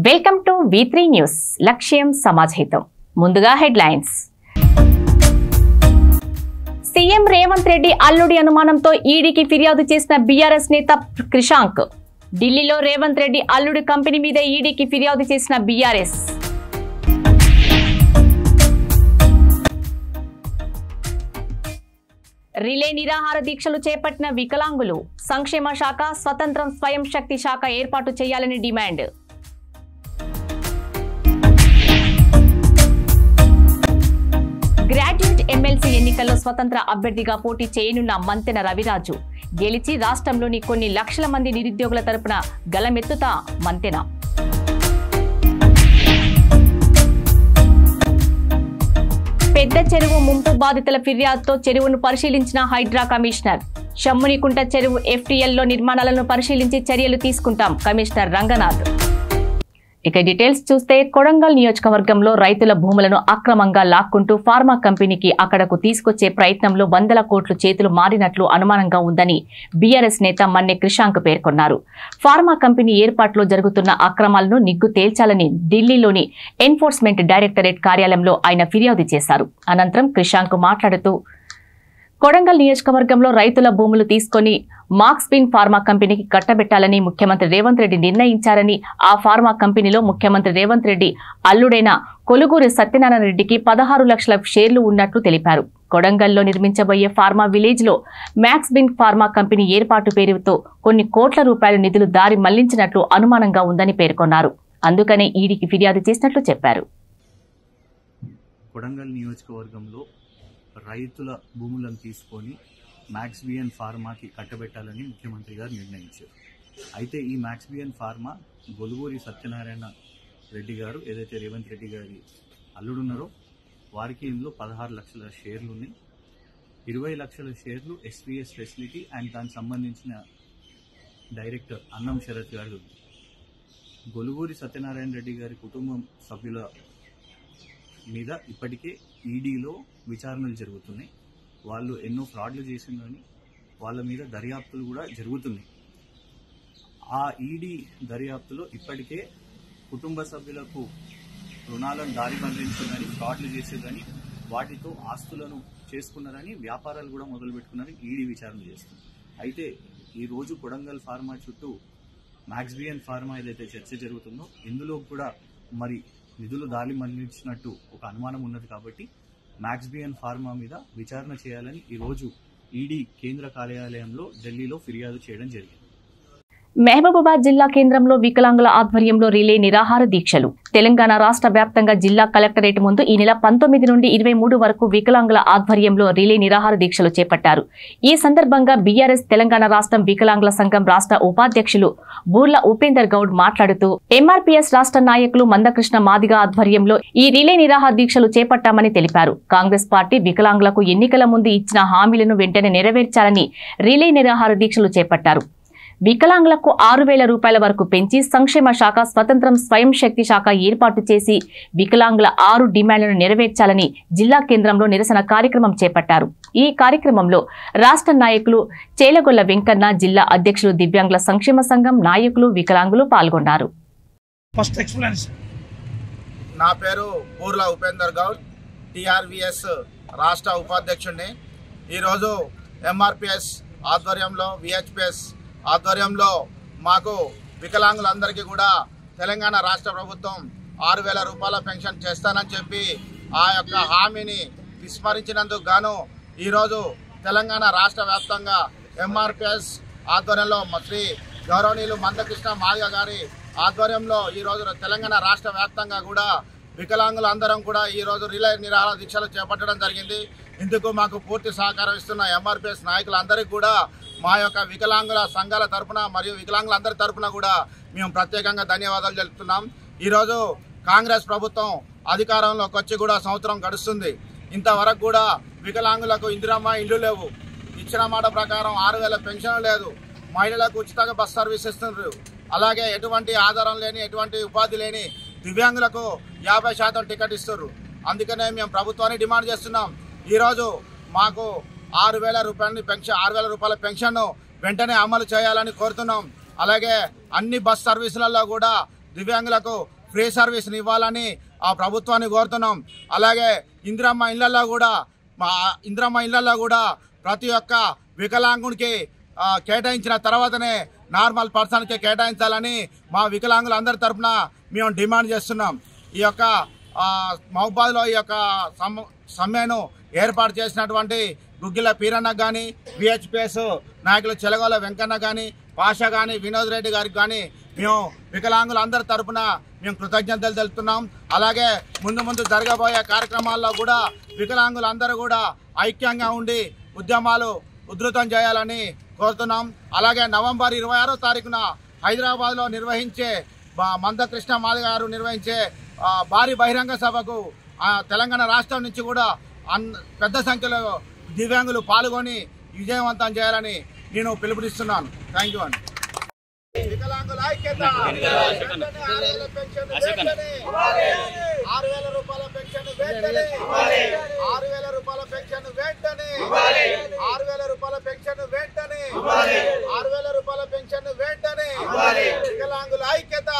Welcome to V3 news. లక్ష్యం సమాజహితం. ముందుగా headlines. CM Revanth Reddy అల్లుడి అనుమానంతో ఈడీకి ఫిర్యాదు చేసిన బీఆర్ఎస్ నేత క్రిషాంక్. ఢిల్లీలో రేవంత్ రెడ్డి అల్లుడి కంపెనీ మీద ఈడీకి ఫిర్యాదు చేసిన బీఆర్ఎస్. రిలే నిరాహార దీక్షలు చేపట్టిన వికలాంగులు. సంక్షేమ శాఖ, స్వతంత్రం స్వయం శక్తి శాఖ ఏర్పాటు చేయాలని డిమాండ్. గ్రాడ్యుయేట్ ఎమ్మెల్సీ ఎన్నికల్లో స్వతంత్ర అభ్యర్థిగా పోటీ చేయనున్న మంతెన రవిరాజు. గెలిచి రాష్ట్రంలోని కొన్ని లక్షల మంది నిరుద్యోగుల తరపున గలమెత్తుతా మంతెన. పెద్ద చెరువు ముంపు బాధితుల ఫిర్యాదుతో చెరువును పరిశీలించిన హైడ్రా కమిషనర్. షమ్మునికుంట చెరువు FTLలో నిర్మాణాలను పరిశీలించి చర్యలు తీసుకుంటాం కమిషనర్ రంగనాథ్. ఇక డీటెయిల్స్ చూస్తే, కొడంగల్ నియోజకవర్గంలో రైతుల భూములను అక్రమంగా లాక్కుంటూ ఫార్మా కంపెనీకి అక్కడకు తీసుకొచ్చే ప్రయత్నంలో వందల కోట్లు చేతులు మారినట్లు అనుమానంగా ఉందని బీఆర్ఎస్ నేత మన్నె క్రిషాంక్ పేర్కొన్నారు. ఫార్మా కంపెనీ ఏర్పాటులో జరుగుతున్న అక్రమాలను నిగ్గు తేల్చాలని ఢిల్లీలోని ఎన్ఫోర్స్మెంట్ డైరెక్టరేట్ కార్యాలయంలో ఆయన ఫిర్యాదు చేశారు. అనంతరం క్రిషాంక్ మాట్లాడుతూ, కొడంగల్ నియోజకవర్గంలో రైతుల భూములు తీసుకుని మార్క్స్పిన్ ఫార్మా కంపెనీకి కట్టబెట్టాలని ముఖ్యమంత్రి రేవంత్ రెడ్డి నిర్ణయించారని, ఆ ఫార్మా కంపెనీలో ముఖ్యమంత్రి రేవంత్ రెడ్డి అల్లుడైన కొలుగూరి సత్యనారాయణ రెడ్డికి 16 లక్షల షేర్లు ఉన్నట్లు తెలిపారు. కొడంగల్లో నిర్మించబోయే ఫార్మా విలేజ్ లో మ్యాక్స్బిన్ ఫార్మా కంపెనీ ఏర్పాటు పేరుతో కొన్ని కోట్ల రూపాయల నిధులు దారి మళ్లించినట్లు అనుమానంగా ఉందని పేర్కొన్నారు. అందుకనే ఈడీకి ఫిర్యాదు చేసినట్లు చెప్పారు. కొడంగల్ నియోజకవర్గంలో రైతుల భూములను తీసుకొని మ్యాక్స్బియన్ ఫార్మాకి కట్టబెట్టాలని ముఖ్యమంత్రి గారు నిర్ణయించారు. అయితే ఈ మ్యాక్స్బియన్ ఫార్మా గొలుగూరి సత్యనారాయణ రెడ్డి గారు ఏదైతే రేవంత్ రెడ్డి గారి అల్లుడున్నారో వారికి ఇందులో 16 లక్షల షేర్లు ఉన్నాయి. 20 లక్షల షేర్లు SPS ఫెసిలిటీ అండ్ దానికి సంబంధించిన డైరెక్టర్ అన్నం శరత్ గారు. గొలుగూరి సత్యనారాయణ రెడ్డి గారి కుటుంబం సభ్యుల మీద ఇప్పటికే ఈడీలో విచారణలు జరుగుతున్నాయి. వాళ్ళు ఎన్నో ఫ్రాడ్లు చేసిందని వాళ్ళ మీద దర్యాప్తులు కూడా జరుగుతున్నాయి. ఆ ఈడీ దర్యాప్తులో ఇప్పటికే కుటుంబ సభ్యులకు రుణాలను దారి మళ్లించిందని, ఫ్రాడ్లు చేసేదని, వాటితో ఆస్తులను చేసుకున్నారని, వ్యాపారాలు కూడా మొదలుపెట్టుకున్నారని ఈడీ విచారణ చేస్తుంది. అయితే ఈరోజు కొడంగల్ ఫార్మా చుట్టూ మ్యాక్స్బియన్ ఫార్మా ఏదైతే చర్చ జరుగుతుందో ఇందులో కూడా మరి నిధులు దారి మళ్లించినట్టు ఒక అనుమానం ఉన్నది. కాబట్టి మ్యాక్స్బియన్ ఫార్మా మీద విచారణ చేయాలని ఈరోజు ఈడీ కేంద్ర కార్యాలయంలో ఢిల్లీలో ఫిర్యాదు చేయడం జరిగింది. మహబూబాబాద్ జిల్లా కేంద్రంలో వికలాంగుల ఆధ్వర్యంలో రిలే నిరాహార దీక్షలు. తెలంగాణ రాష్ట్ర వ్యాప్తంగా జిల్లా కలెక్టరేట్ ముందు ఈ నెల 19 నుండి 23 వరకు వికలాంగుల ఆధ్వర్యంలో రిలే నిరాహార దీక్షలు చేపట్టారు. ఈ సందర్భంగా బీఆర్ఎస్ తెలంగాణ రాష్ట్రం వికలాంగుల సంఘం రాష్ట్ర ఉపాధ్యక్షులు బూర్ల ఉపేందర్ గౌడ్ మాట్లాడుతూ, MRPS రాష్ట్ర నాయకులు మందకృష్ణ మాదిగ ఆధ్వర్యంలో ఈ రిలే నిరాహార దీక్షలు చేపట్టామని తెలిపారు. కాంగ్రెస్ పార్టీ వికలాంగులకు ఎన్నికల ముందు ఇచ్చిన హామీలను వెంటనే నెరవేర్చాలని రిలే నిరాహార దీక్షలు చేపట్టారు. వికలాంగులకు 6,000 రూపాయల వరకు పెంచి సంక్షేమ శాఖ, స్వతంత్రం స్వయం శక్తి శాఖ ఏర్పాటు చేసి వికలాంగుల 6 డిమాండ్లను నెరవేర్చాలని జిల్లా కేంద్రంలో నిరసన కార్యక్రమం చేపట్టారు. ఈ కార్యక్రమంలో రాష్ట్ర నాయకులు చేలగొల్ల వెంకన్న, జిల్లా అధ్యక్షులు దివ్యాంగుల సంక్షేమ సంఘం నాయకులు, వికలాంగులు పాల్గొన్నారు. నా పేరు బూర్ల ఉపేందర్ గౌడ్, TRVS రాష్ట్ర ఉపాధ్యక్షుడిని. ఈరోజు MRPS ఆధ్వర్యంలో, VHPS ఆధ్వర్యంలో మాకు వికలాంగులందరికీ కూడా తెలంగాణ రాష్ట్ర ప్రభుత్వం 6,000 రూపాయల పెన్షన్ చేస్తానని చెప్పి ఆ యొక్క హామీని విస్మరించినందుకు గాను ఈరోజు తెలంగాణ రాష్ట్ర వ్యాప్తంగా MRPS ఆధ్వర్యంలో శ్రీ గౌరవనీయులు మందకృష్ణ మాదిగ గారి ఆధ్వర్యంలో ఈరోజు తెలంగాణ రాష్ట్ర వ్యాప్తంగా కూడా వికలాంగులందరం కూడా ఈరోజు రిలే నిరాహార దీక్షలు చేపట్టడం జరిగింది. ఇందుకు మాకు పూర్తి సహకారం ఇస్తున్న MRPS నాయకులందరికీ కూడా మా యొక్క వికలాంగుల సంఘాల తరఫున మరియు వికలాంగులందరి తరఫున కూడా మేము ప్రత్యేకంగా ధన్యవాదాలు తెలుపుతున్నాం. ఈరోజు కాంగ్రెస్ ప్రభుత్వం అధికారంలోకి వచ్చి కూడా సంవత్సరం గడుస్తుంది. ఇంతవరకు కూడా వికలాంగులకు ఇందిరమ్మ ఇండ్లు లేవు. ఇచ్చిన మాట ప్రకారం 6,000 పెన్షన్ లేదు. మహిళలకు ఉచితంగా బస్ సర్వీస్ ఇస్తున్నారు. అలాగే ఎటువంటి ఆధారం లేని, ఎటువంటి ఉపాధి లేని దివ్యాంగులకు 50% టికెట్ ఇస్తున్నారు. అందుకనే మేము ప్రభుత్వాన్ని డిమాండ్ చేస్తున్నాం. ఈరోజు మాకు 6,000 రూపాయల పెన్షన్ వెంటనే అమలు చేయాలని కోరుతున్నాం. అలాగే అన్ని బస్ సర్వీసులలో కూడా దివ్యాంగులకు ఫ్రీ సర్వీస్ని ఇవ్వాలని ఆ ప్రభుత్వాన్ని కోరుతున్నాం. అలాగే ఇందిరమ్మ ఇళ్ళల్లో కూడా ప్రతి ఒక్క వికలాంగునికి కేటాయించిన తర్వాతనే నార్మల్ పర్సన్కి కేటాయించాలని మా వికలాంగులందరి తరఫున మేము డిమాండ్ చేస్తున్నాం. ఈ యొక్క మహబూబాద్లో ఈ యొక్క సమ్మెను ఏర్పాటు చేసినటువంటి గుగ్గిల పీరన్న కానీ, విహెచ్పిఎస్ నాయకులు చెలగోల వెంకన్న కానీ, పాషా కానీ, వినోద్ రెడ్డి గారికి కానీ మేము వికలాంగులందరి తరఫున మేము కృతజ్ఞతలు తెలుపుతున్నాం. అలాగే ముందు జరగబోయే కార్యక్రమాల్లో కూడా వికలాంగులందరూ కూడా ఐక్యంగా ఉండి ఉద్యమాలు ఉధృతం చేయాలని కోరుతున్నాం. అలాగే నవంబర్ 26వ తారీఖున హైదరాబాద్లో నిర్వహించే మందకృష్ణ మాదిగ గారు నిర్వహించే భారీ బహిరంగ సభకు తెలంగాణ రాష్ట్రం నుంచి కూడా పెద్ద సంఖ్యలో దివ్యాంగులు పాల్గొని విజయవంతం చేయాలని నేను పిలుపునిస్తున్నాను. థ్యాంక్ యూ అండి. వికలాంగుల ఐక్యత 6,000 రూపాయల పెన్షన్ వెంటనే 6,000 రూపాయల పెన్షన్ వెంటనే 6,000 రూపాయల పెన్షన్ వెంటనే 6,000 రూపాయల పెన్షన్ వెంటనే వికలాంగుల ఐక్యత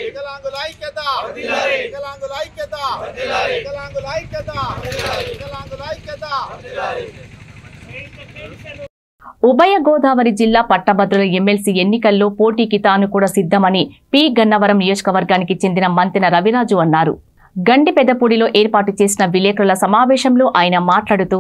వికలాంగుల ఐక్యత వికలాంగుల ఐక్యత వికలాంగుల ఐక్యత వికలాంగుల ఐక్యత. ఉభయ గోదావరి జిల్లా పట్టభద్రుల ఎమ్మెల్సీ ఎన్నికల్లో పోటీకి తాను కూడా సిద్ధమని పి గన్నవరం నియోజకవర్గానికి చెందిన మంతెన రవిరాజు అన్నారు. గండిపెద్దపూడిలో ఏర్పాటు చేసిన విలేకరుల సమావేశంలో ఆయన మాట్లాడుతూ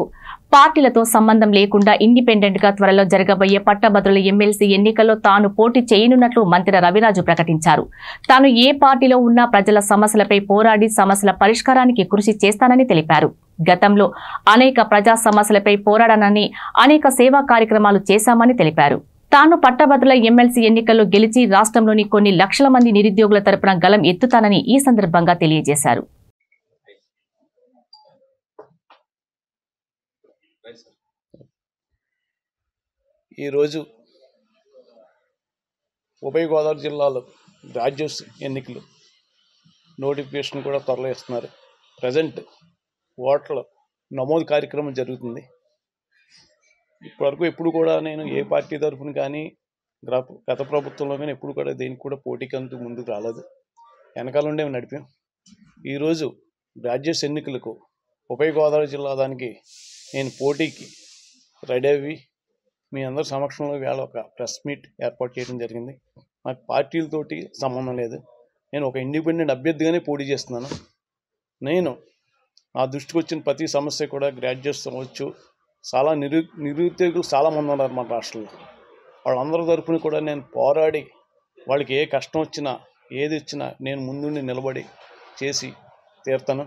పార్టీలతో సంబంధం లేకుండా ఇండిపెండెంట్ గా త్వరలో జరగబోయే పట్టభద్రుల ఎమ్మెల్సీ ఎన్నికల్లో తాను పోటీ చేయనున్నట్లు మంతెన రవిరాజు ప్రకటించారు. తాను ఏ పార్టీలో ఉన్నా ప్రజల సమస్యలపై పోరాడి సమస్యల పరిష్కారానికి కృషి చేస్తానని తెలిపారు. గతంలో అనేక ప్రజా సమస్యలపై పోరాడానని, అనేక సేవా కార్యక్రమాలు చేశామని తెలిపారు. తాను పట్టభద్రుల ఎమ్మెల్సీ ఎన్నికల్లో గెలిచి రాష్ట్రంలోని కొన్ని లక్షల మంది నిరుద్యోగుల తరపున గలం ఎత్తుతానని ఈ సందర్భంగా తెలియజేశారు. ఈరోజు ఉభయ గోదావరి జిల్లాలో గ్రాడ్యుయేట్స్ ఎన్నికలు నోటిఫికేషన్ కూడా త్వరలో ఇస్తున్నారు. ప్రజెంట్ ఓట్ల నమోదు కార్యక్రమం జరుగుతుంది. ఇప్పటివరకు ఎప్పుడు కూడా నేను ఏ పార్టీ తరఫున కానీ గత ప్రభుత్వంలో కానీ ఎప్పుడు కూడా దేనికి కూడా పోటీకి అంటూ ముందుకు రాలేదు. వెనకాల ఉండే నడిపాం. ఈరోజు గ్రాడ్యుయేట్స్ ఎన్నికలకు ఉభయ గోదావరి జిల్లా దానికి నేను పోటీకి రెడీ అయ్యి మీ అందరి సమక్షంలో వేళ ఒక ప్రెస్ మీట్ ఏర్పాటు చేయడం జరిగింది. నాకు పార్టీలతోటి సంబంధం లేదు. నేను ఒక ఇండిపెండెంట్ అభ్యర్థిగానే పోటీ చేస్తున్నాను. నేను నా దృష్టికి వచ్చిన ప్రతి సమస్య కూడా గ్రాడ్యుయేట్స్ అవ్వచ్చు, చాలా నిరుద్యోగులు చాలామంది ఉన్నారు మన రాష్ట్రంలో. వాళ్ళందరి తరపున కూడా నేను పోరాడి వాళ్ళకి ఏ కష్టం వచ్చినా ఏది వచ్చినా నేను ముందుండి నిలబడి చేసి తీరుతాను.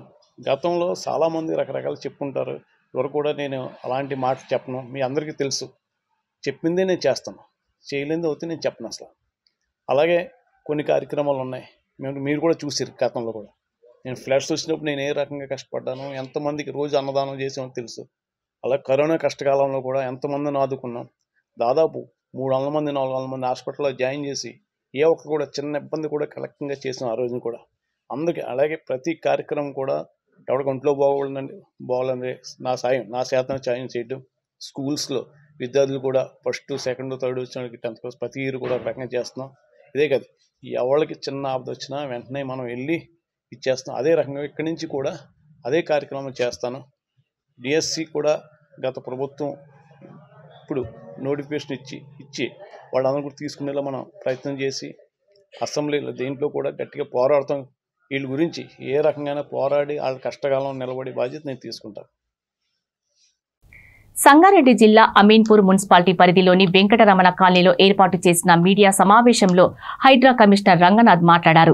గతంలో చాలామంది రకరకాలు చెప్పుకుంటారు. ఎవరు కూడా నేను అలాంటి మాటలు చెప్పను. మీ అందరికీ తెలుసు, చెప్పిందే నేను చేస్తాను, చేయలేనిది అవుతే నేను చెప్పను అసలు. అలాగే కొన్ని కార్యక్రమాలు ఉన్నాయి, మీరు కూడా చూసారు. గతంలో కూడా నేను ఫ్లడ్స్ వచ్చినప్పుడు నేను ఏ రకంగా కష్టపడ్డాను, ఎంతమందికి రోజు అన్నదానం చేసామో తెలుసు. అలా కరోనా కష్టకాలంలో కూడా ఎంతమందిని ఆదుకున్నాం. దాదాపు 300 మంది 400 మంది హాస్పిటల్లో జాయిన్ చేసి ఏ ఒక్క కూడా చిన్న ఇబ్బంది కూడా కలెక్టింగ్గా చేసాం ఆ రోజున కూడా. అందుకే అలాగే ప్రతి కార్యక్రమం కూడా ఎవరికి ఒంట్లో బాగోవాలని నా శాతం సాయం చేయడం. స్కూల్స్లో విద్యార్థులు కూడా 1st, 2nd, 3rd వచ్చిన వాళ్ళకి 10th క్లాస్ ప్రతి ఇయర్ కూడా ఒక రకంగా చేస్తున్నాం. ఇదే కదా, ఎవరికి చిన్న ఆపద వచ్చినా వెంటనే మనం వెళ్ళి ఇచ్చేస్తాం. అదే రకంగా ఇక్కడి నుంచి కూడా అదే కార్యక్రమం చేస్తాను. డిఎస్సి కూడా గత ప్రభుత్వం ఇప్పుడు నోటిఫికేషన్ ఇచ్చి వాళ్ళందరూ కూడా తీసుకునేలా మనం ప్రయత్నం చేసి అసెంబ్లీలో దేంట్లో కూడా గట్టిగా పోరాడతాం. వీళ్ళ గురించి ఏ రకంగా పోరాడి వాళ్ళ కష్టకాలం నిలబడి బాధ్యత నేను తీసుకుంటాను. సంగారెడ్డి జిల్లా అమీన్పూర్ మున్సిపాలిటీ పరిధిలోని వెంకటరమణ కాలనీలో ఏర్పాటు చేసిన మీడియా సమావేశంలో హైడ్రా కమిషనర్ రంగనాథ్ మాట్లాడారు.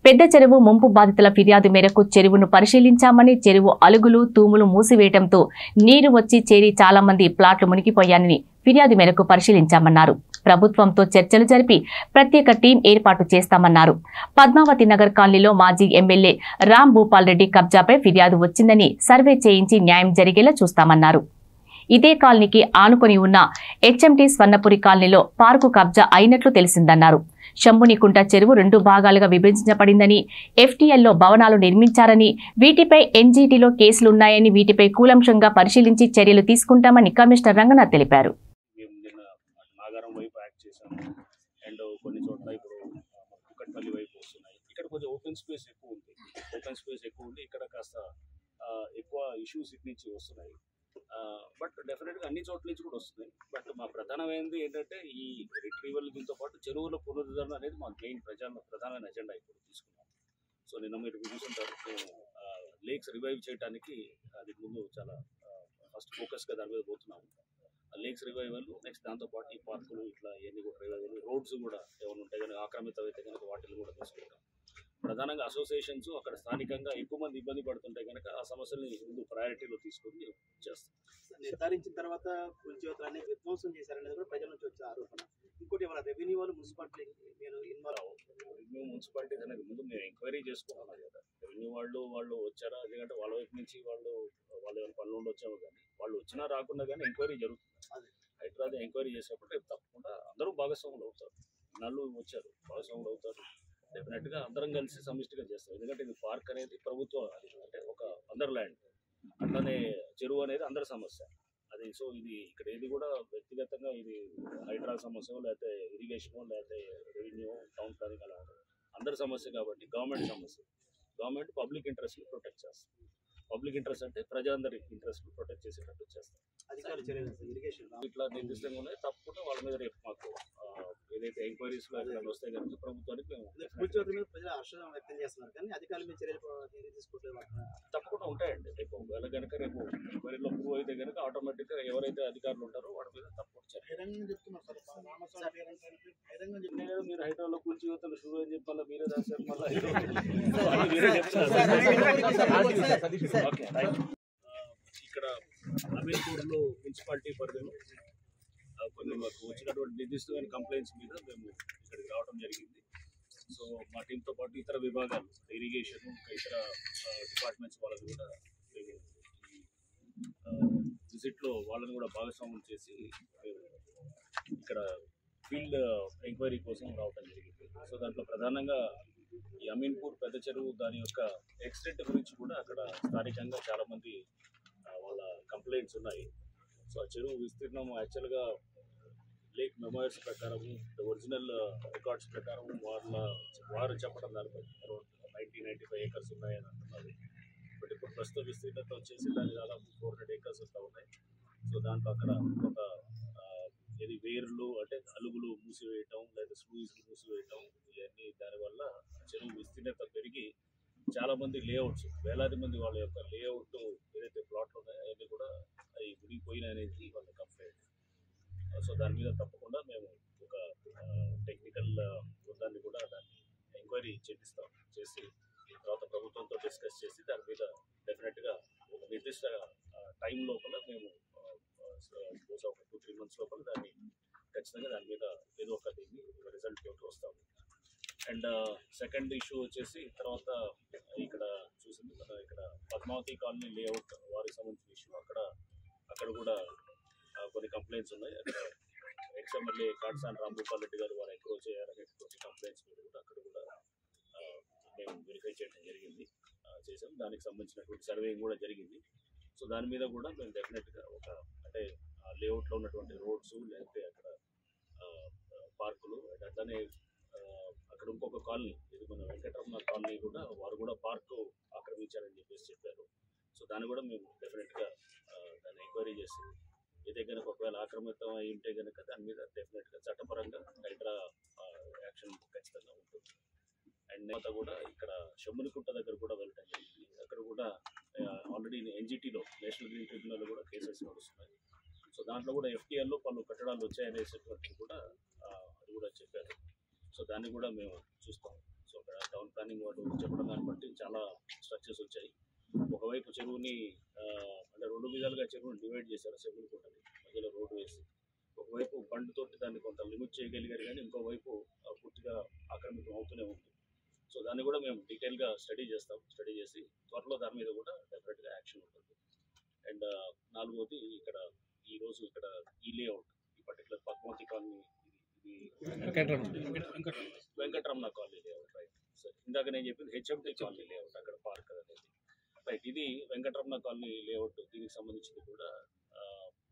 పెద్ద చెరువు ముంపు బాధితుల ఫిర్యాదు మేరకు చెరువును పరిశీలించామని, చెరువు అలుగులు తూములు మూసివేయడంతో నీరు వచ్చి చేరి చాలా మంది ప్లాట్లు మునిగిపోయాయని ఫిర్యాదు మేరకు పరిశీలించామన్నారు. ప్రభుత్వంతో చర్చలు జరిపి ప్రత్యేక టీం ఏర్పాటు చేస్తామన్నారు. పద్మావతి నగర్ కాలనీలో మాజీ ఎమ్మెల్యే రామ్ భూపాల్ రెడ్డి కబ్జాపై ఫిర్యాదు వచ్చిందని సర్వే చేయించి న్యాయం జరిగేలా చూస్తామన్నారు. ఇదే కాలనీకి ఆనుకొని ఉన్న హెచ్ఎంటీ స్వర్ణపురి కాలనీలో పార్కు కబ్జా అయినట్లు తెలిసిందన్నారు. శంభునికుంట చెరువు 2 భాగాలుగా విభజించబడిందని, ఎఫ్టీఎల్లో భవనాలు నిర్మించారని, వీటిపై ఎన్జీటీలో కేసులున్నాయని, వీటిపై కూలంకషంగా పరిశీలించి చర్యలు తీసుకుంటామని కమిషనర్ రంగనాథ్ తెలిపారు. నాగారం వైపు యాక్ట్ చేశాము అండ్ కొన్ని చోట్ల ఇప్పుడు కుక్కట్పల్లి వైపు వస్తున్నాయి. ఇక్కడ ఇక్కడ కొంచెం ఓపెన్ స్పేస్ ఎక్కువ ఉంది. ఇక్కడ కాస్త ఎక్కువ ఇష్యూస్ ఇటు నుంచి వస్తున్నాయి. బట్ డెఫినెట్గా అన్ని చోట్ల నుంచి కూడా వస్తున్నాయి. బట్ మా ప్రధానమైనది ఏంటంటే ఈ రిట్రీవల్ దీంతో పాటు చెరువుల పునరుద్ధరణ అనేది మా మెయిన్ ప్రధానమైన ఎజెండా ఇప్పుడు తీసుకున్నాం. సో నిన్న మీరు చూసుంటారు, లేక్స్ రివైవ్ చేయడానికి అది ముందు చాలా ఫస్ట్ ఫోకస్గా దాని మీద పోతున్నాము. లేక్స్ రివైవల్, నెక్స్ట్ దాంతోపాటు ఈ పార్కులు ఇట్లా ఇవన్నీ కూడా రివైవల్, రోడ్స్ కూడా ఏమైనా ఉంటాయి కనుక ఆక్రమిత అయితే కనుక వాటిని కూడా తీసుకుంటాం. ప్రధానంగా అసోసియేషన్స్ అక్కడ స్థానికంగా ఎక్కువ మంది ఇబ్బంది పడుతుంటే కనుక ఆ సమస్యల్ని ముందు ప్రయారిటీలో తీసుకొని చేస్తాం. నిర్ధారించిన తర్వాత కూల్చివేతలు అనేది విధ్వంసం చేశారనేది కూడా ప్రజల నుంచి వచ్చే ఆరోపణ. ఇంకోటి వాళ్ళ రెవెన్యూ వాళ్ళు మున్సిపాలిటీ మీరు ఇన్వాల్వ్ రెవెన్యూ మున్సిపాలిటీస్ అనేది ముందు మేము ఎంక్వైరీ చేసుకున్నాం కదా. రెవెన్యూ వాళ్ళు వచ్చారా, ఎందుకంటే వాళ్ళ వైపు నుంచి వాళ్ళు ఏమైనా పనులు ఉండొచ్చామో, కానీ వాళ్ళు వచ్చినా రాకుండా కానీ ఎంక్వైరీ జరుగుతుంది. హైదరాబాద్ ఎంక్వైరీ చేసేటప్పుడు రేపు తప్పకుండా అందరూ భాగస్వాములు అవుతారు. నల్లు వచ్చారు, భాగస్వాములు అవుతారు. డెఫినెట్గా అందరం కలిసి సమిష్టిగా చేస్తాం. ఎందుకంటే ఇది పార్క్ అనేది ప్రభుత్వం, అంటే ఒక అందర్ ల్యాండ్, అట్లనే చెరువు అనేది అందరి సమస్య అది. సో ఇది ఇక్కడ ఏది కూడా వ్యక్తిగతంగా ఇది హైడ్రా సమస్య, లేకపోతే ఇరిగేషన్, లేకపోతే రెవెన్యూ, టౌన్ ప్లానింగ్ అలా ఉండదు. అందరి సమస్య కాబట్టి గవర్నమెంట్ సమస్య. గవర్నమెంట్ పబ్లిక్ ఇంట్రెస్ట్ని ప్రొటెక్ట్ చేస్తుంది. పబ్లిక్ ఇంట్రెస్ట్ అంటే ప్రజలందరి ఇంట్రెస్ట్ని ప్రొటెక్ట్ చేసేటట్టు చేస్తాం. అధికారులు చర్యలు ఇరిగేషన్ ఇట్లా నిర్దిష్టంగా ఉన్నాయి. తప్పకుండా వాళ్ళ మీద రేపు మాకు ఏదైతే ఎంక్వైరీస్లో ఎక్కడ వస్తాయి కనుక ప్రభుత్వానికి మేము కూల్చివేతల మీద ప్రజలు హర్షం వ్యక్తం చేస్తున్నారు, కానీ అధికారుల మీద చర్యలు తీసుకోవట్లేదు. తప్పకుండా ఉంటాయండి. రేపు ఒకవేళ కనుక రేపు ఎంక్వైరీలో ప్రూవ్ అయితే కనుక ఆటోమేటిక్గా ఎవరైతే అధికారులు ఉంటారో వాడి మీద తప్పకుండా మీరు హైదరాబాద్లో కూల్చివేతలు షురూ అని చెప్పాలా, మీరే రాశారు మళ్ళీ. ఇక్కడ అమీర్పూర్లో మున్సిపాలిటీ పరిధిలో కొన్ని మాకు వచ్చినటువంటి నిర్దిష్టమైన కంప్లైంట్స్ మీద మేము ఇక్కడికి రావడం జరిగింది. సో మా టీంతో పాటు ఇతర విభాగాలు, ఇరిగేషన్, ఇంకా ఇతర డిపార్ట్మెంట్స్ వాళ్ళని కూడా మేము విజిట్లో వాళ్ళని కూడా భాగస్వామ్యం చేసి మేము ఇక్కడ ఫీల్డ్ ఎంక్వైరీ కోసం రావడం జరిగింది. సో దాంట్లో ప్రధానంగా ఈ అమీన్పూర్ పెద్ద చెరువు దాని యొక్క ఎక్స్టెంట్ గురించి కూడా అక్కడ స్థానికంగా చాలామంది వాళ్ళ కంప్లైంట్స్ ఉన్నాయి. సో ఆ చెరువు విస్తీర్ణం యాక్చువల్గా లేక్ మెమోయర్స్ ప్రకారం, ఒరిజినల్ రికార్డ్స్ ప్రకారం వారు చెప్పడం దానిపై అరౌండ్ 90-95 ఏకర్స్ ఉన్నాయని అంటున్నారు. బట్ ఇప్పుడు ప్రస్తుత విస్తీర్ణత వచ్చేసి దాని దాదాపు 400 ఏకర్స్ వస్తూ ఉన్నాయి. సో దాంట్లో అక్కడ కొంత ఇది వేర్లు అంటే అలుగులు మూసివేయటం, లేదా స్లూయిస్లు మూసివేయటం, ఇవన్నీ దానివల్ల చెరువు విస్తీర్ణత పెరిగి చాలామంది లేఅవుట్స్, వేలాది మంది వాళ్ళ యొక్క లేఅవుట్ ఏదైతే ప్లాట్లు ఉన్నాయో అవన్నీ కూడా అవి మునిగిపోయినాయి అనేది వాళ్ళ కంప్లైంట్. సో దాని మీద తప్పకుండా మేము ఒక టెక్నికల్ బృందాన్ని కూడా దాన్ని ఎంక్వైరీ చేసి తర్వాత ప్రభుత్వంతో డిస్కస్ చేసి దాని మీద డెఫినెట్గా ఒక నిర్దిష్ట టైం లోపల మేము ఒక 2-3 మంత్స్ లోపల దాన్ని ఖచ్చితంగా దాని మీద ఏదో ఒక దీన్ని రిజల్ట్ తోటి వస్తాము. అండ్ సెకండ్ ఇష్యూ వచ్చేసి తర్వాత ఇక్కడ చూసింది కదా, ఇక్కడ పద్మావతి కాలనీ లేఅవుట్ వారికి సంబంధించిన ఇష్యూ. అక్కడ కూడా కొన్ని కంప్లైంట్స్ ఉన్నాయి. అక్కడ ఎక్స్ఎమ్మెల్యే కాట్సాని రాంభూపాల్ రెడ్డి గారు వారు ఎంక్రోచ్ చేయాలనేటువంటి కంప్లైంట్స్ మీద కూడా అక్కడ కూడా మేము వెరిఫై చేయడం చేసాం. దానికి సంబంధించినటువంటి సర్వేయింగ్ కూడా జరిగింది. సో దాని మీద కూడా మేము డెఫినెట్గా ఒక అంటే లేఅవుట్లో ఉన్నటువంటి రోడ్స్, లేకపోతే అక్కడ పార్కులు, అట్లనే అక్కడ ఇంకొక కాలనీ, ఇది మన వెంకటరమణ కాలనీ కూడా వారు కూడా పార్కు ఆక్రమించారని చెప్పారు. సో దాన్ని కూడా మేము డెఫినెట్గా దాన్ని ఎంక్వైరీ చేసి ఏదే కనుక ఒకవేళ ఆక్రమితం అయి ఉంటే కనుక దాని మీద డెఫినెట్గా చట్టపరంగా హైడ్రా యాక్షన్ ఖచ్చితంగా ఉంటుంది. అండ్ తర్వాత కూడా ఇక్కడ షమ్మునికుంట దగ్గర కూడా వెళ్ళటం జరిగింది. అక్కడ కూడా ఆల్రెడీ ఎన్జిటీలో నేషనల్ గ్రీన్ ట్రిబ్యునల్ కూడా కేసెస్ నడుస్తున్నాయి. సో దాంట్లో కూడా ఎఫ్టీఎల్లో పలు కట్టడాలు వచ్చాయనేటువంటి కూడా అది కూడా చెప్పారు. సో దాన్ని కూడా మేము చూస్తాం. సో అక్కడ టౌన్ ప్లానింగ్ వాళ్ళు చెప్పడం దాన్ని బట్టి చాలా స్ట్రక్చర్స్ వచ్చాయి. ఒకవైపు చెరువుని అంటే 2 విధాలుగా చెరువుని డివైడ్ చేశారు. షమ్మునికుంటని మధ్యలో రోడ్డు వేసి ఒకవైపు బండ్తోటి దాన్ని కొంత లిమిట్ చేయగలిగారు, కానీ ఇంకోవైపు పూర్తిగా ఆక్రమితం అవుతూనే ఉంది. సో దాన్ని కూడా మేము డీటెయిల్గా స్టడీ చేస్తాం. స్టడీ చేసి త్వరలో దాని మీద కూడా డెఫినెట్గా యాక్షన్ ఉంటుంది. అండ్ 4వది ఇక్కడ ఈరోజు ఇక్కడ ఈ లేఅవుట్, ఈ పర్టికులర్ పద్మావతి కాలనీ, ఇది Venkataramana colony layout, right. So ఇందాక నేను చెప్పింది హెచ్ఎంటీ కాలనీ లేఅవుట్, అక్కడ పార్క్ అనేది, రైట్. ఇది వెంకటరమణ కాలనీ లేఅవుట్. దీనికి సంబంధించింది కూడా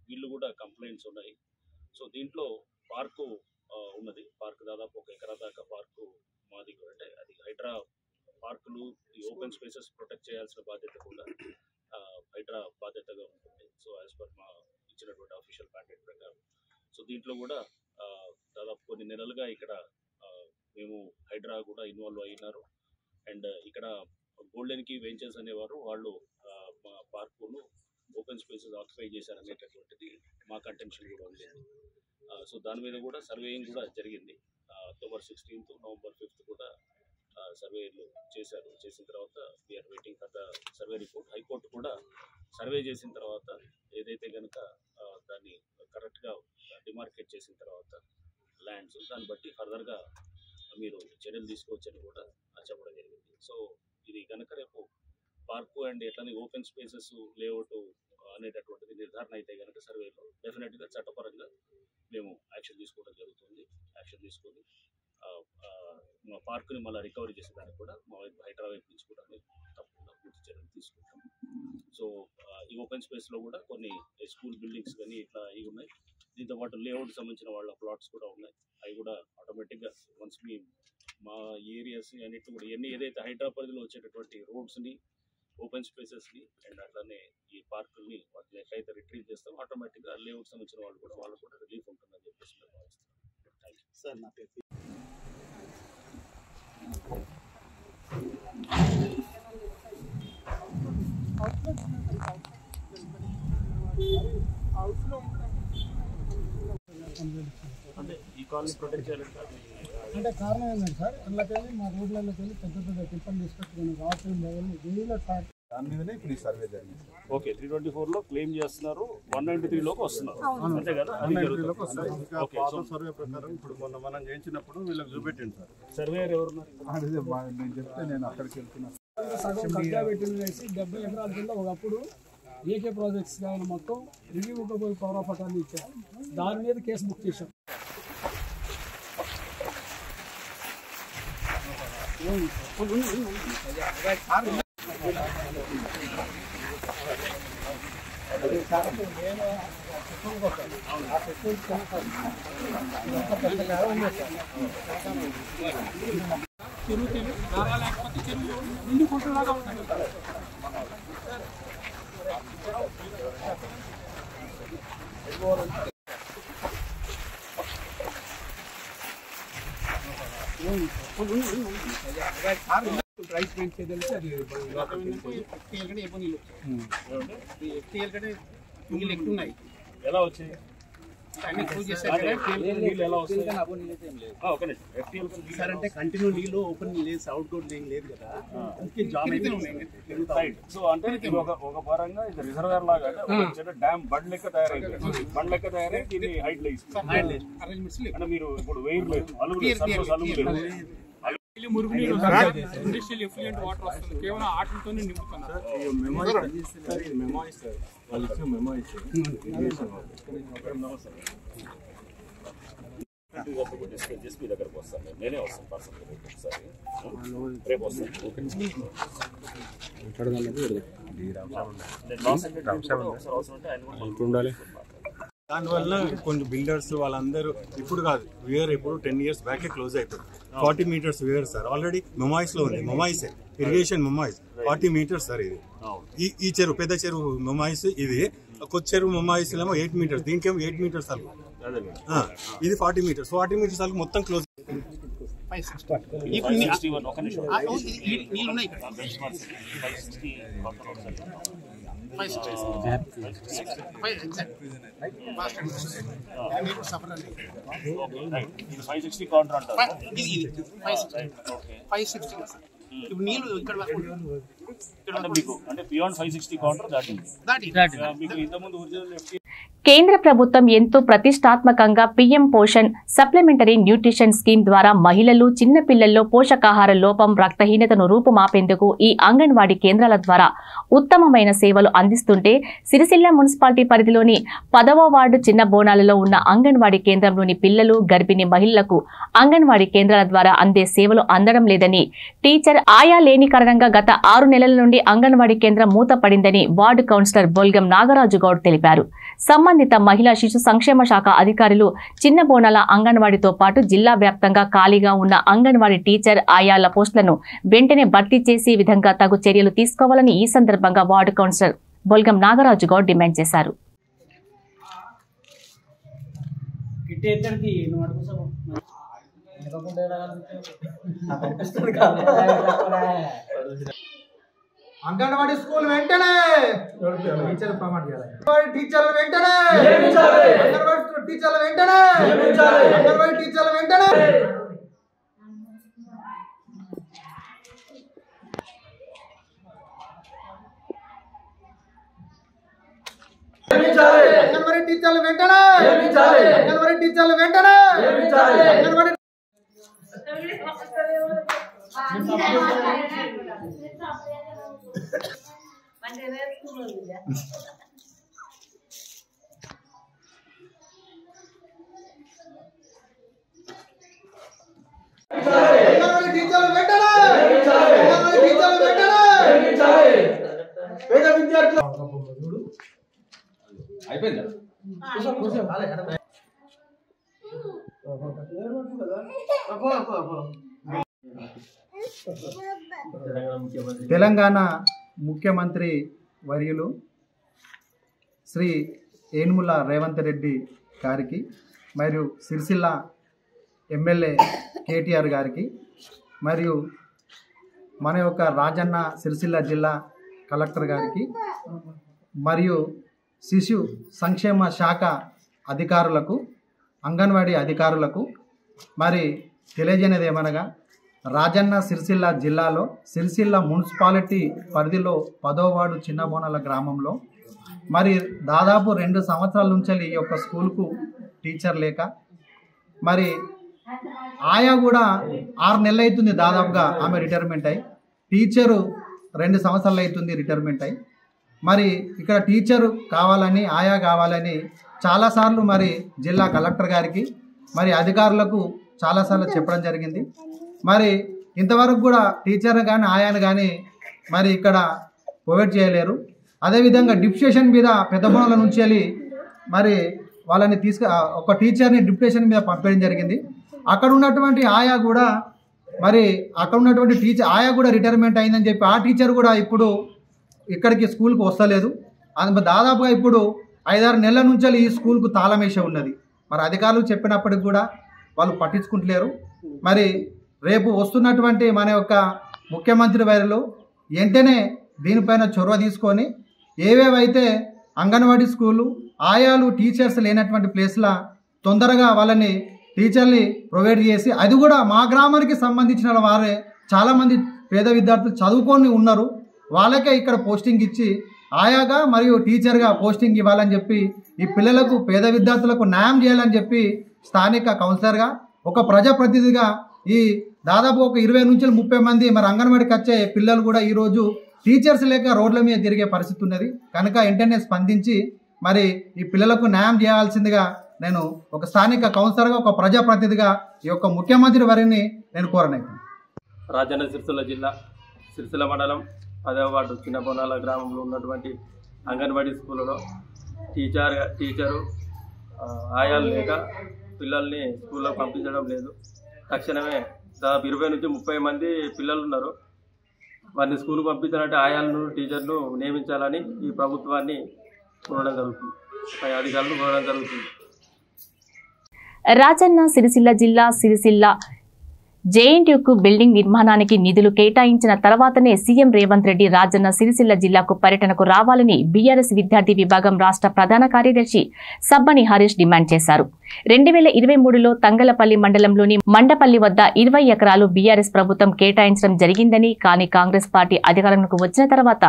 వీళ్ళు కూడా కంప్లైంట్స్ ఉన్నాయి. సో దీంట్లో పార్కు ఉన్నది. పార్క్ దాదాపు 1 ఎకరా దాకా పార్కు మాది, అంటే అది హైడ్రా పార్కులు, ఈ ఓపెన్ స్పేసెస్ ప్రొటెక్ట్ చేయాల్సిన బాధ్యత కూడా హైడ్రా బాధ్యతగా ఉంటుంది. సో యాజ్ పర్ మా ఇచ్చినటువంటి అఫీషియల్ మ్యాండేట్ ప్రకారం సో దీంట్లో కూడా దాదాపు కొన్ని నెలలుగా ఇక్కడ మేము హైడ్రా కూడా ఇన్వాల్వ్ అయినారు. అండ్ ఇక్కడ గోల్డెన్ కీ వెంచర్స్ అనేవారు వాళ్ళు మా పార్కును ఓపెన్ స్పేసెస్ ఆక్యుపై చేశారనేటటువంటిది మా కంటెన్షన్ కూడా ఉండేది. సో దాని మీద కూడా సర్వేయింగ్ కూడా జరిగింది. October 16th, November 5th కూడా సర్వేలు చేశారు. చేసిన తర్వాత we're waiting for the survey report. High court కూడా సర్వే చేసిన తర్వాత ఏదైతే కనుక దాన్ని కరెక్ట్గా డిమార్కేట్ చేసిన తర్వాత ల్యాండ్స్ దాన్ని బట్టి ఫర్దర్గా మీరు చర్యలు తీసుకోవచ్చని కూడా చెప్పడం జరిగింది. సో ఇది కనుక రేపు పార్కు అండ్ ఎట్లనే ఓపెన్ స్పేసెస్ లేఅవుట్ అనేటటువంటిది నిర్ధారణ అయితే కనుక సర్వేలో డెఫినెట్గా చట్టపరంగా మేము యాక్షన్ తీసుకోవడం జరుగుతుంది. యాక్షన్ తీసుకొని మా పార్కుని మళ్ళీ రికవరీ చేసేదానికి కూడా మా వైపు హైడ్రా వైపు నుంచి కూడా మేము తప్పకుండా పూర్తి చర్యలు తీసుకుంటాం. సో ఈ ఓపెన్ స్పేస్లో కూడా కొన్ని స్కూల్ బిల్డింగ్స్ కానీ ఇట్లా ఇవి ఉన్నాయి. దీంతో పాటు లేఅవుట్ సంబంధించిన వాళ్ళ ప్లాట్స్ కూడా ఉన్నాయి. అవి కూడా ఆటోమేటిక్గా వన్స్ మా ఏరియాస్ అన్నిటి కూడా ఇవన్నీ ఏదైతే హైడ్రా పరిధిలో వచ్చేటటువంటి రోడ్స్ని, ఓపెన్ స్పేసెస్ని అండ్ అట్లానే ఈ పార్కుల్ని వాటిని ఎట్లయితే రిట్రీవ్ చేస్తామో ఆటోమేటిక్గా లేఅవుట్ సంబంధించిన వాళ్ళు కూడా రిలీఫ్ ఉంటుందని చెప్పేసి మేము భావిస్తున్నాం. Thank you sir. నా పేరు అంటే ఈ కాలనీ ప్రొటెక్ట్ చేయాలంటే అంటే కారణం ఏంటంటే సార్ అందులోకి వెళ్ళి మా రోడ్లలోకి వెళ్ళి పెద్ద పెద్ద టిప్పలు తీసుకొచ్చుకుని రాత్రి వీళ్ళ దాని మీదనే ఇప్పుడు ఈ సర్వే జరిగింది. ఓకే 324లో క్లెయిమ్ చేస్తున్నారు, 193లోకి వస్తున్నారు అంతే కదా? సర్వే ప్రకారం ఇప్పుడు మొన్న మనం చేయించినప్పుడు వీళ్ళకి చూపెట్టింది సార్. సర్వేయర్ ఎవరున్నారు? నేను చెప్తే నేను అక్కడికి వెళ్తున్నాను. సగం కబ్జా పెట్టింది వేసి 70 ఎకరాల కింద ఒకప్పుడు ఏకే ప్రాజెక్ట్స్ ఆయన మొత్తం రివ్యూ పవర్ ఆఫ్ అటార్నీ ఇచ్చారు. దాని మీద కేసు బుక్ చేశాం. చెరువు నారా లేకపోతే చెరువు నిండు కుంటలాగా ఉంటుంది. రైస్ పెయింట్ చేయగలిగితే అది నీళ్ళు ఎక్కువ ఉన్నాయి. ఎలా వచ్చాయి? సార్ అంటే కంటిన్యూ నీళ్ళు ఓపెన్ లేదు, అవుట్ డోర్ ఏం లేదు కదా, అందుకే జామ్ అయితే సో అంటే ఒక పరంగా ఇది రిజర్వేర్ లాగా డ్యామ్ బండ్ లెక్క తయారైంది. దీన్ని హైట్ లో అంటే మీరు ఇప్పుడు వెయిర్ లేదు, అలుగు లేదు. మురుగునీరు ఇండస్ట్రియల్ ఎఫ్లూయెంట్ వాటర్ వస్తుంది, కేవలం ఆటలతోనే నింపుతున్నారు. డిస్కస్ చేసి మీ దగ్గరకు వస్తాను, నేనే వస్తాను పర్సనల్ ఒకసారి రేపు వస్తాను. దానివల్ల కొంచెం బిల్డర్స్ వాళ్ళందరూ ఇప్పుడు కాదు, ఇప్పుడు 10 years బ్యాకే క్లోజ్ అయిపోయింది. 40 meters వేర్ సార్ ఆల్రెడీ మెమాయిస్ లో ఉంది. మెమాయిసే ఇరిగేషన్ మెమాయిస్ 40 meters సార్. ఇది ఈ చెరువు పెద్ద చెరువు మెమాయిస్, ఇది కొత్త చెరువు మెమాయిస్ ఏమో 8 meters, దీనికేమో 8 meters అల్లు, ఇది 40 meters. 40 meters అల్లు మొత్తం క్లోజ్. ఇప్పుడు నీళ్ళు ఇక్కడ అంటే బియాండ్ 560 కౌంటర్ దాటింది. మీకు ఇంతకుముందు ఒరిజినల్ కేంద్ర ప్రభుత్వం ఎంతో ప్రతిష్టాత్మకంగా PM Poshan supplementary nutrition scheme ద్వారా మహిళలు, చిన్న పిల్లల్లో పోషకాహార లోపం, రక్తహీనతను రూపుమాపేందుకు ఈ అంగన్వాడీ కేంద్రాల ద్వారా ఉత్తమమైన సేవలు అందిస్తుంటే సిరిసిల్ల మున్సిపాలిటీ పరిధిలోని 10వ వార్డు చిన్న బోనాలలో ఉన్న అంగన్వాడీ కేంద్రంలోని పిల్లలు, గర్భిణీ మహిళలకు అంగన్వాడీ కేంద్రాల ద్వారా అందే సేవలు అందడం లేదని, టీచర్ ఆయా లేని కారణంగా గత 6 నెలల నుండి అంగన్వాడీ కేంద్రం మూతపడిందని వార్డు కౌన్సిలర్ బొల్గం నాగరాజు గౌడ్ తెలిపారు. సంబంధిత సంబంధిత మహిళా శిశు సంక్షేమ శాఖ అధికారులు చిన్న బోనాల అంగన్వాడీతో పాటు జిల్లా వ్యాప్తంగా ఖాళీగా ఉన్న అంగన్వాడీ టీచర్ ఆయాల పోస్టులను వెంటనే భర్తీ చేసే విధంగా తగు చర్యలు తీసుకోవాలని ఈ సందర్భంగా ward councillor Bolgam Nagaraju Goud demand చేశారు. అంగన్వాడీ స్కూల్ వెంటనే టీచర్లు వెంటనే అంగన్వాడీ టీచర్లు వెంటనే అంగన్వాడీ టీచర్లు వెంటనే అంగన్వాడీ టీచర్లు వెంటనే అంగన్వాడీ టీచర్లు వెంటనే అంగన్వాడీ టీచర్లు వెంటనే టీచర్లు వెంటనే పేద విద్యార్థులు అయిపోయిందా తెలంగాణ ముఖ్యమంత్రి వర్యులు శ్రీ ఏనుముల రేవంత్ రెడ్డి గారికి మరియు సిరిసిల్ల ఎమ్మెల్యే కేటీఆర్ గారికి మరియు మన యొక్క రాజన్న సిరిసిల్ల జిల్లా కలెక్టర్ గారికి మరియు శిశు సంక్షేమ శాఖ అధికారులకు అంగన్వాడీ అధికారులకు మరి తెలియజేయనిది ఏమనగా రాజన్న సిరిసిల్ల జిల్లాలో సిరిసిల్ల మున్సిపాలిటీ పరిధిలో 10వ వార్డు చిన్న బోనాల గ్రామంలో మరి దాదాపు 2 సంవత్సరాల నుంచి ఈ యొక్క స్కూల్కు టీచర్ లేక మరి ఆయా కూడా 6 నెలలు అవుతుంది దాదాపుగా ఆమె రిటైర్మెంట్ అయ్యి టీచరు 2 సంవత్సరాలు అవుతుంది రిటైర్మెంట్ అయ్యి మరి ఇక్కడ టీచరు కావాలని ఆయా కావాలని చాలాసార్లు మరి జిల్లా కలెక్టర్ గారికి మరి అధికారులకు చాలాసార్లు చెప్పడం జరిగింది. మరి ఇంతవరకు కూడా టీచర్ కానీ ఆయాను కానీ మరి ఇక్కడ ప్రొవైడ్ చేయలేరు. అదేవిధంగా డిప్యుటేషన్ మీద పెద్దబోనాల నుంచి వెళ్ళి మరి వాళ్ళని ఒక టీచర్ని డిప్యుటేషన్ మీద పంపడం జరిగింది. అక్కడ ఉన్నటువంటి ఆయా కూడా మరి అక్కడ ఉన్నటువంటి టీచర్ ఆయా కూడా రిటైర్మెంట్ అయిందని చెప్పి ఆ టీచర్ కూడా ఇప్పుడు ఇక్కడికి స్కూల్కి వస్తలేదు. దాదాపుగా ఇప్పుడు 5-6 నెలల నుంచి ఈ స్కూల్కు తాళం వేసే ఉన్నది. మరి అధికారులు చెప్పినప్పటికి కూడా వాళ్ళు పట్టించుకుంటలేరు. మరి రేపు వస్తున్నటువంటి మన యొక్క ముఖ్యమంత్రి వారిలో వెంటనే దీనిపైన చొరవ తీసుకొని ఏవేవైతే అంగన్వాడీ స్కూలు ఆయాలు టీచర్స్ లేనటువంటి ప్లేస్లో తొందరగా వాళ్ళని టీచర్ని ప్రొవైడ్ చేసి అది కూడా మా గ్రామానికి సంబంధించిన వారే చాలామంది పేద విద్యార్థులు చదువుకొని ఉన్నారు. వాళ్ళకే ఇక్కడ పోస్టింగ్ ఇచ్చి ఆయాగా మరియు టీచర్గా పోస్టింగ్ ఇవ్వాలని చెప్పి ఈ పిల్లలకు పేద విద్యార్థులకు న్యాయం చేయాలని చెప్పి స్థానిక కౌన్సిలర్గా ఒక ప్రజాప్రతినిధిగా ఈ దాదాపు ఒక 20 నుంచి 30 మంది మరి అంగన్వాడికి వచ్చే పిల్లలు కూడా ఈరోజు టీచర్స్ లేక రోడ్ల మీద తిరిగే పరిస్థితి ఉన్నది. కనుక వెంటనే స్పందించి మరి ఈ పిల్లలకు న్యాయం చేయాల్సిందిగా నేను ఒక స్థానిక కౌన్సిలర్గా ఒక ప్రజాప్రతినిధిగా ఈ యొక్క ముఖ్యమంత్రి వారిని నేను కోరను. రాజన్న సిరిసిల్ల జిల్లా సిరిసిల్ల మండలం 10వ వార్డు చిన్న బోనాల గ్రామంలో ఉన్నటువంటి అంగన్వాడీ స్కూల్లో టీచరు ఆయాలు లేక పిల్లల్ని స్కూల్లో పంపించడం లేదు. తక్షణమే దాదాపు 20 నుంచి 30 మంది పిల్లలు ఉన్నారు. వారిని స్కూల్కి పంపించాలంటే ఆయాలను టీచర్ను నియమించాలని ఈ ప్రభుత్వాన్ని కోరడం జరుగుతుంది, పై అధికారులను కోరడం జరుగుతుంది. రాజన్న సిరిసిల్ల జిల్లా సిరిసిల్ల జేఎన్టీయూకు బిల్డింగ్ నిర్మాణానికి నిధులు కేటాయించిన తర్వాతనే సీఎం రేవంత్ రెడ్డి రాజన్న సిరిసిల్ల జిల్లాకు పర్యటనకు రావాలని బీఆర్ఎస్ విద్యార్థి విభాగం రాష్ట్ర ప్రధాన కార్యదర్శి సబ్బని హరీష్ డిమాండ్ చేశారు. 2023లో తంగలపల్లి మండలంలోని మండపల్లి వద్ద 20 ఎకరాలు బీఆర్ఎస్ ప్రభుత్వం కేటాయించడం జరిగిందని, కానీ కాంగ్రెస్ పార్టీ అధికారంలోకి వచ్చిన తర్వాత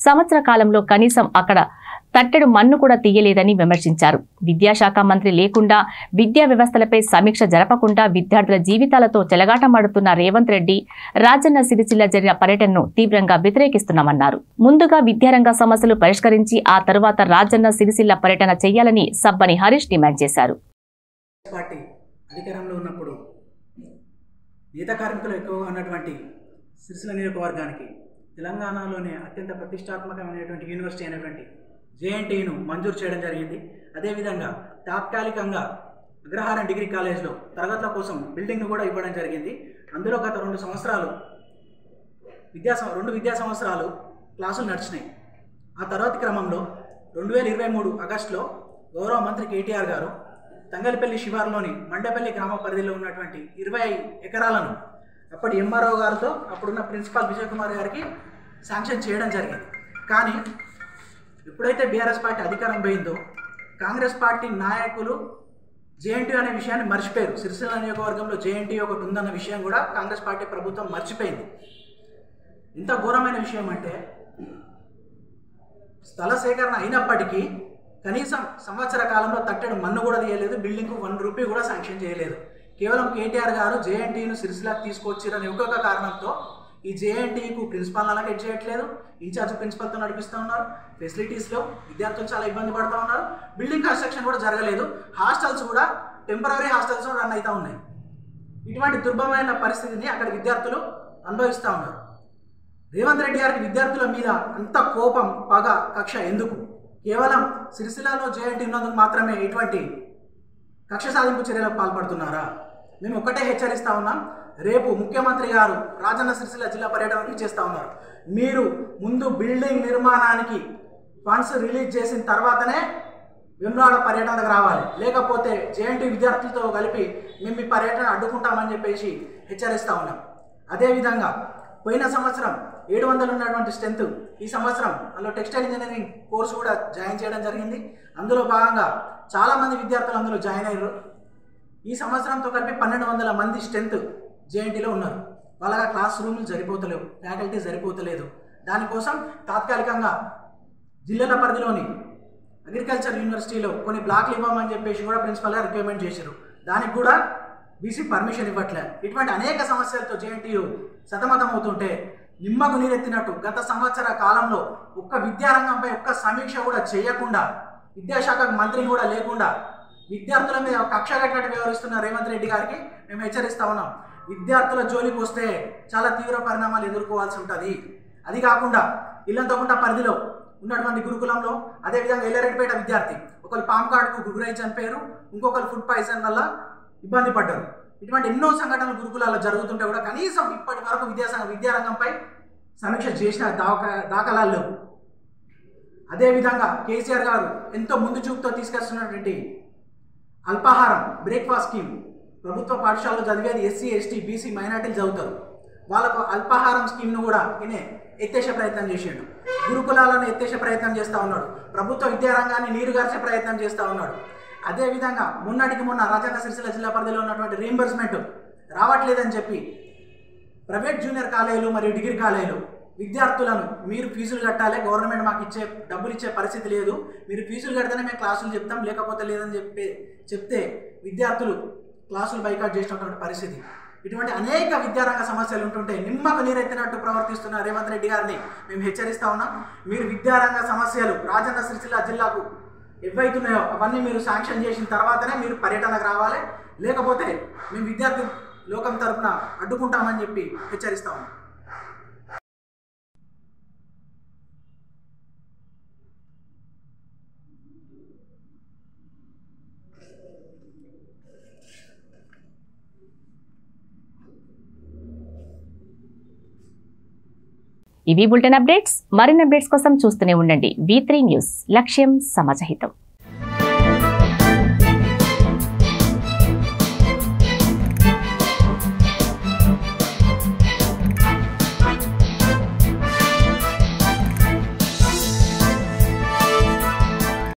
సంవత్సర కాలంలో కనీసం అక్కడ తట్టెడు మన్ను కూడా తీయలేదని విమర్శించారు. విద్యాశాఖ మంత్రి లేకుండా విద్యా వ్యవస్థలపై సమీక్ష జరపకుండా విద్యార్థుల జీవితాలతో చెలగాటమాడుతున్న రేవంత్ రెడ్డి రాజన్న సిరిసిల్ల జరిగిన పర్యటనను తీవ్రంగా వ్యతిరేకిస్తున్నామన్నారు. ముందుగా విద్యారంగ సమస్యలు పరిష్కరించి ఆ తర్వాత రాజన్న సిరిసిల్ల పర్యటన చేయాలని సబ్బని హరీష్ డిమాండ్ చేశారు. పార్టీ అధికారంలో ఉన్నప్పుడు గీత కార్మికులు ఎక్కువగా ఉన్నటువంటి సిరిసిల్ల నియోజకవర్గానికి తెలంగాణలోనే అత్యంత ప్రతిష్టాత్మకమైనటువంటి యూనివర్సిటీ అయినటువంటి జేఎన్టీయును మంజూరు చేయడం జరిగింది. అదేవిధంగా తాత్కాలికంగా అగ్రహారం డిగ్రీ కాలేజ్లో తరగతుల కోసం బిల్డింగ్ను కూడా ఇవ్వడం జరిగింది. అందులో గత 2 సంవత్సరాలు 2 విద్యా సంవత్సరాలు క్లాసులు నడిచినాయి. ఆ తర్వాతి క్రమంలో 2023 ఆగస్టులో గౌరవ మంత్రి కేటీఆర్ గారు తంగలిపల్లి శివారులోని మండపల్లి గ్రామ పరిధిలో ఉన్నటువంటి 20 ఎకరాలను అప్పటి ఎంఆర్ఓ గారితో అప్పుడున్న ప్రిన్సిపాల్ విజయ్ కుమార్ గారికి శాంక్షన్ చేయడం జరిగింది. కానీ ఎప్పుడైతే బీఆర్ఎస్ పార్టీ అధికారం పోయిందో కాంగ్రెస్ పార్టీ నాయకులు జేఎన్టీయూ అనే విషయాన్ని మర్చిపోయారు. సిరిసిల్ల నియోజకవర్గంలో జేఎన్టీయూ ఒకటి ఉందన్న విషయం కూడా కాంగ్రెస్ పార్టీ ప్రభుత్వం మర్చిపోయింది. ఇంత ఘోరమైన విషయం అంటే స్థల సేకరణ అయినప్పటికీ కనీసం సంవత్సర కాలంలో తట్టెడు మన్ను కూడా తీయలేదు, బిల్డింగ్కు 1 రూపీ కూడా శాంక్షన్ చేయలేదు. కేవలం కేటీఆర్ గారు జేఎన్టీయూను సిరిసిల్లకు తీసుకొచ్చిరని ఒక్కొక్క కారణంతో ఈ జేఎన్టీయూకు ప్రిన్సిపాల్ అలకేట్ చేయట్లేదు, ఇన్ఛార్జ్ ప్రిన్సిపల్తో నడిపిస్తూ ఉన్నారు. ఫెసిలిటీస్లో విద్యార్థులు చాలా ఇబ్బంది పడుతూ ఉన్నారు. బిల్డింగ్ కన్స్ట్రక్షన్ కూడా జరగలేదు. హాస్టల్స్ కూడా టెంపరీ హాస్టల్స్ రన్ అవుతూ ఉన్నాయి. ఇటువంటి దుర్భరమైన పరిస్థితిని అక్కడ విద్యార్థులు అనుభవిస్తూ ఉన్నారు. రేవంత్ రెడ్డి గారికి విద్యార్థుల మీద అంత కోపం, పగ, కక్ష ఎందుకు? కేవలం సిరిసిల్లలో జేఎన్టీ ఉన్నందుకు మాత్రమే ఇటువంటి కక్ష సాధింపు చర్యలకు పాల్పడుతున్నారా? మేము ఒక్కటే హెచ్చరిస్తూ ఉన్నాం. రేపు ముఖ్యమంత్రి గారు రాజన్న సిరిసిల్ల జిల్లా పర్యటనకి చేస్తూ ఉన్నారు. మీరు ముందు బిల్డింగ్ నిర్మాణానికి ఫండ్స్ రిలీజ్ చేసిన తర్వాతనే వేములవాడ పర్యటనకు రావాలి, లేకపోతే జేఎన్టీ విద్యార్థులతో కలిపి మేము ఈ పర్యటన అడ్డుకుంటామని చెప్పేసి హెచ్చరిస్తూ ఉన్నాం. అదేవిధంగా పోయిన సంవత్సరం 700 ఉన్నటువంటి స్ట్రెంత్ ఈ సంవత్సరం అందులో టెక్స్టైల్ ఇంజనీరింగ్ కోర్సు కూడా జాయిన్ చేయడం జరిగింది. అందులో భాగంగా చాలామంది విద్యార్థులు అందులో జాయిన్ అయ్యారు. ఈ సంవత్సరంతో కలిపి 1200 మంది స్ట్రెంత్ జేఎన్టీలో ఉన్నారు. వాళ్ళగా క్లాస్ రూములు సరిపోతలేవు, ఫ్యాకల్టీ సరిపోతలేదు. దానికోసం తాత్కాలికంగా జిల్లాల పరిధిలోని అగ్రికల్చర్ యూనివర్సిటీలో కొన్ని బ్లాక్లు ఇవ్వమని చెప్పేసి కూడా ప్రిన్సిపల్గా రిక్వైర్మెంట్ చేశారు. దానికి కూడా బీసీ పర్మిషన్ ఇవ్వట్లే. ఇటువంటి అనేక సమస్యలతో జేఎన్టీయూ సతమతం అవుతుంటే నిమ్మకు నీరెత్తినట్టు గత సంవత్సర కాలంలో ఒక్క విద్యారంగంపై ఒక్క సమీక్ష కూడా చేయకుండా, విద్యాశాఖ మంత్రిని కూడా లేకుండా విద్యార్థుల మీద కక్ష కట్టినట్టు వ్యవహరిస్తున్న రేవంత్ రెడ్డి గారికి మేము హెచ్చరిస్తూ ఉన్నాం. విద్యార్థుల జోలికి వస్తే చాలా తీవ్ర పరిణామాలు ఎదుర్కోవాల్సి ఉంటుంది. అది కాకుండా ఇల్లంతకుంట పరిధిలో ఉన్నటువంటి గురుకులంలో అదేవిధంగా ఎల్లారెడ్డిపేట విద్యార్థి ఒకరు పాము కాటుకు గురై చనిపోయారు, ఇంకొకరు ఫుడ్ పాయిజన్ వల్ల ఇబ్బంది పడ్డారు. ఇటువంటి ఎన్నో సంఘటనలు గురుకులాల్లో జరుగుతుంటే కూడా కనీసం ఇప్పటి వరకు విద్యారంగంపై సమీక్ష చేసిన దాఖలాలు లేవు. అదేవిధంగా కేసీఆర్ గారు ఎంతో ముందు చూపుతో తీసుకొస్తున్నటువంటి అల్పాహారం బ్రేక్ఫాస్ట్ స్కీమ్, ప్రభుత్వ పాఠశాలలో చదివేది ఎస్సీ, ఎస్టీ, బీసీ, మైనార్టీలు చదువుతారు. వాళ్ళకు అల్పాహారం స్కీమ్ను కూడా ఈయన ఎత్తేసే ప్రయత్నం చేసాడు. గురుకులాలను ఎత్తేసే ప్రయత్నం చేస్తూ ఉన్నాడు. ప్రభుత్వ విద్యారంగాన్ని నీరుగార్చే ప్రయత్నం చేస్తూ ఉన్నాడు. అదేవిధంగా మొన్నటికి మొన్న రాజన్న సిరిసిల్ల జిల్లా పరిధిలో ఉన్నటువంటి రీయింబర్స్మెంట్ రావట్లేదని చెప్పి ప్రైవేట్ జూనియర్ కాలేజీలు మరియు డిగ్రీ కాలేజీలు విద్యార్థులను మీరు ఫీజులు కట్టాలి, గవర్నమెంట్ మాకు డబ్బులు ఇచ్చే పరిస్థితి లేదు, మీరు ఫీజులు కడితేనే మేము క్లాసులు చెప్తాం, లేకపోతే లేదని చెప్తే విద్యార్థులు క్లాసులు బైకాట్ చేసినటువంటి పరిస్థితి. ఇటువంటి అనేక విద్యారంగ సమస్యలు ఉంటుంటే నిమ్మకు నీరెత్తినట్టు ప్రవర్తిస్తున్న రేవంత్ రెడ్డి గారిని మేము హెచ్చరిస్తూ ఉన్నాం. మీరు విద్యారంగ సమస్యలు రాజన్న సిరిసిల్ల జిల్లాకు ఏవైతున్నాయో అవన్నీ మీరు శాంక్షన్ చేసిన తర్వాతనే మీరు పర్యటనకు రావాలి, లేకపోతే మేము విద్యార్థి లోకం తరఫున అడ్డుకుంటామని చెప్పి హెచ్చరిస్తా ఉన్నాం. ఇవి బులెటిన్ అప్డేట్స్. మరిన్ని అప్డేట్స్ కోసం చూస్తూనే ఉండండి V3 న్యూస్. లక్ష్యం సమాజహితం.